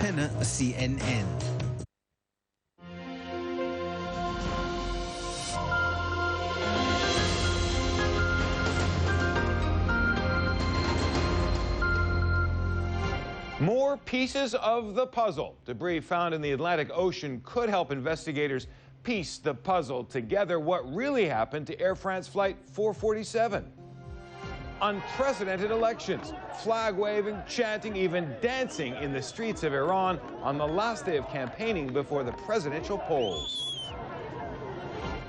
Pena, CNN. More pieces of the puzzle. Debris found in the Atlantic Ocean could help investigators piece the puzzle together. What really happened to Air France Flight 447? Unprecedented elections, flag waving, chanting, even dancing in the streets of Iran on the last day of campaigning before the presidential polls.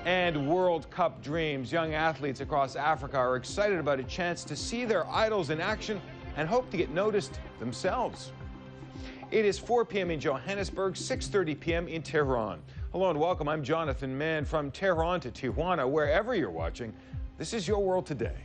And World Cup dreams. Young athletes across Africa are excited about a chance to see their idols in action and hope to get noticed themselves. It is 4 p.m. in Johannesburg, 6:30 p.m. in Tehran. Hello and welcome. I'm Jonathan Mann. From Tehran to Tijuana, wherever you're watching, this is Your World Today.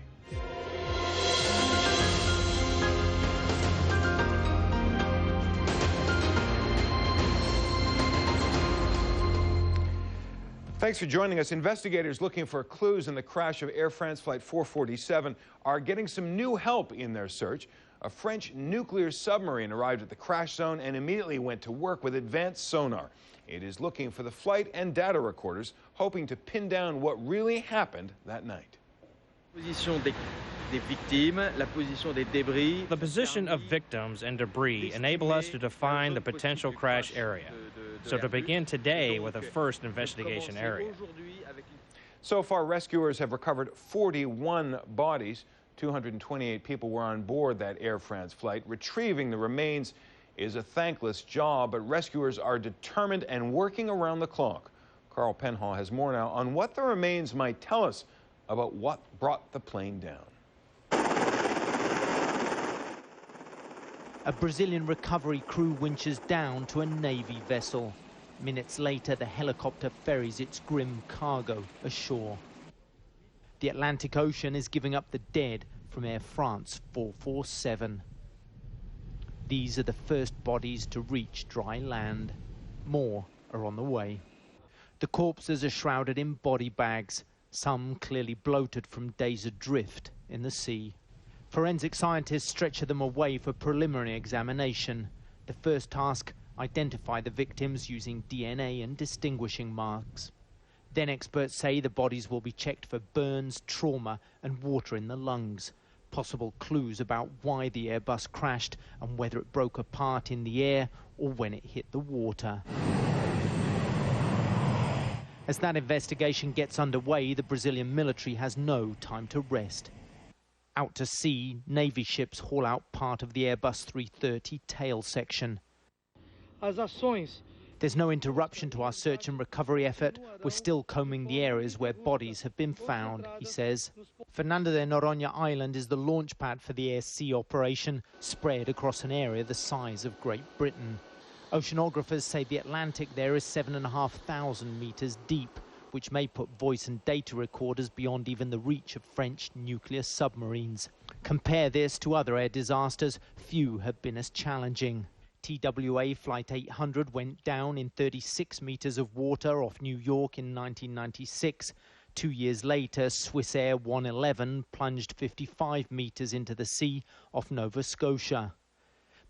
Thanks for joining us. Investigators looking for clues in the crash of Air France Flight 447 are getting some new help in their search. A French nuclear submarine arrived at the crash zone and immediately went to work with advanced sonar. It is looking for the flight and data recorders, hoping to pin down what really happened that night. The position of victims and debris enable us to define the potential crash area. So to begin today with a first investigation area. So far, rescuers have recovered 41 bodies. 228 people were on board that Air France flight. Retrieving the remains is a thankless job, but rescuers are determined and working around the clock. Carl Penhall has more now on what the remains might tell us about what brought the plane down. A Brazilian recovery crew winches down to a Navy vessel. Minutes later, the helicopter ferries its grim cargo ashore. The Atlantic Ocean is giving up the dead from Air France 447. These are the first bodies to reach dry land. More are on the way. The corpses are shrouded in body bags, some clearly bloated from days adrift in the sea. Forensic scientists stretcher them away for preliminary examination. The first task, identify the victims using DNA and distinguishing marks. Then experts say the bodies will be checked for burns, trauma and water in the lungs. Possible clues about why the Airbus crashed and whether it broke apart in the air or when it hit the water. As that investigation gets underway, the Brazilian military has no time to rest. Out to sea, Navy ships haul out part of the Airbus 330 tail section. There's no interruption to our search and recovery effort. We're still combing the areas where bodies have been found, he says. Fernando de Noronha Island is the launch pad for the air-sea operation, spread across an area the size of Great Britain. Oceanographers say the Atlantic there is 7,500 meters deep, which may put voice and data recorders beyond even the reach of French nuclear submarines. Compare this to other air disasters, few have been as challenging. TWA Flight 800 went down in 36 meters of water off New York in 1996. 2 years later, Swissair 111 plunged 55 meters into the sea off Nova Scotia.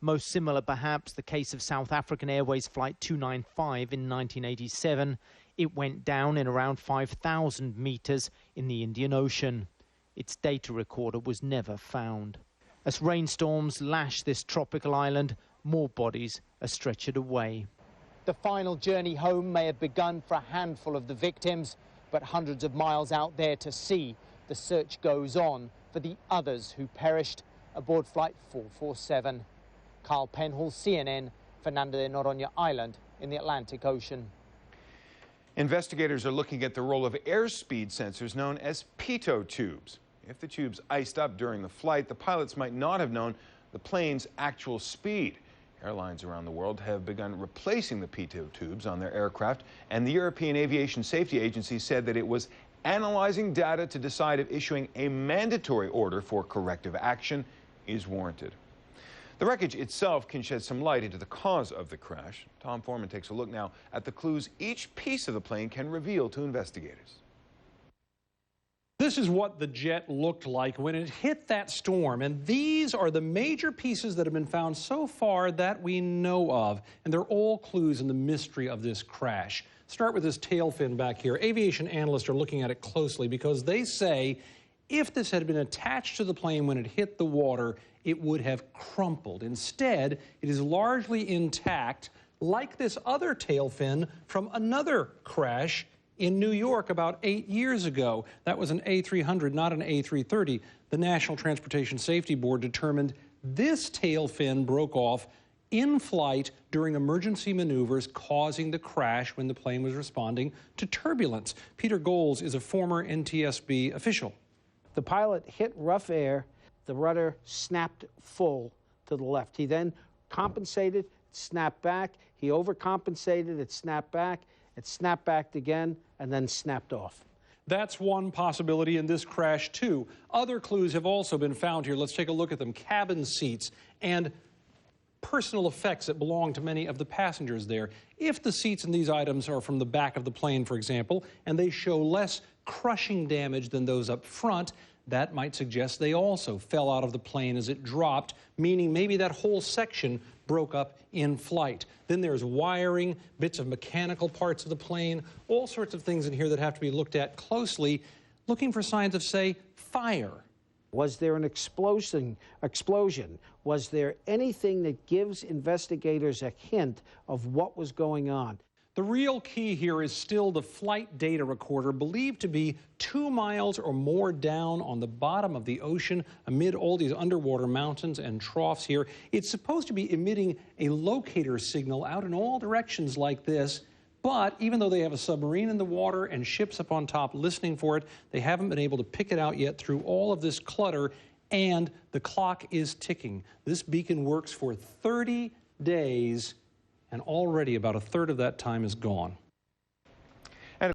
Most similar, perhaps, the case of South African Airways Flight 295 in 1987. It went down in around 5,000 meters in the Indian Ocean. Its data recorder was never found. As rainstorms lash this tropical island, more bodies are stretchered away. The final journey home may have begun for a handful of the victims, but hundreds of miles out there to sea, the search goes on for the others who perished aboard Flight 447. Carl Penhall, CNN, Fernando de Noronha Island in the Atlantic Ocean. Investigators are looking at the role of airspeed sensors known as pitot tubes. If the tubes iced up during the flight, the pilots might not have known the plane's actual speed. Airlines around the world have begun replacing the pitot tubes on their aircraft, and the European Aviation Safety Agency said that it was analyzing data to decide if issuing a mandatory order for corrective action is warranted. The wreckage itself can shed some light into the cause of the crash. Tom Foreman takes a look now at the clues each piece of the plane can reveal to investigators. This is what the jet looked like when it hit that storm, and these are the major pieces that have been found so far that we know of, and they're all clues in the mystery of this crash. Start with this tail fin back here. Aviation analysts are looking at it closely because they say if this had been attached to the plane when it hit the water, it would have crumpled. Instead, it is largely intact, like this other tail fin from another crash in New York about 8 years ago. That was an A300, not an A330. The National Transportation Safety Board determined this tail fin broke off in flight during emergency maneuvers, causing the crash when the plane was responding to turbulence. Peter Goals is a former NTSB official. The pilot hit rough air. The rudder snapped full to the left. He then compensated, snapped back. He overcompensated, it snapped back. It snapped back again and then snapped off. That's one possibility in this crash, too. Other clues have also been found here. Let's take a look at them. Cabin seats and personal effects that belong to many of the passengers there. If the seats in these items are from the back of the plane, for example, and they show less crushing damage than those up front, that might suggest they also fell out of the plane as it dropped, meaning maybe that whole section broke up in flight. Then there's wiring, bits of mechanical parts of the plane, all sorts of things in here that have to be looked at closely, looking for signs of, say, fire. Was there an explosion? Was there anything that gives investigators a hint of what was going on? The real key here is still the flight data recorder, believed to be 2 miles or more down on the bottom of the ocean amid all these underwater mountains and troughs here. It's supposed to be emitting a locator signal out in all directions like this, but even though they have a submarine in the water and ships up on top listening for it, they haven't been able to pick it out yet through all of this clutter, and the clock is ticking. This beacon works for 30 days, and already about a third of that time is gone.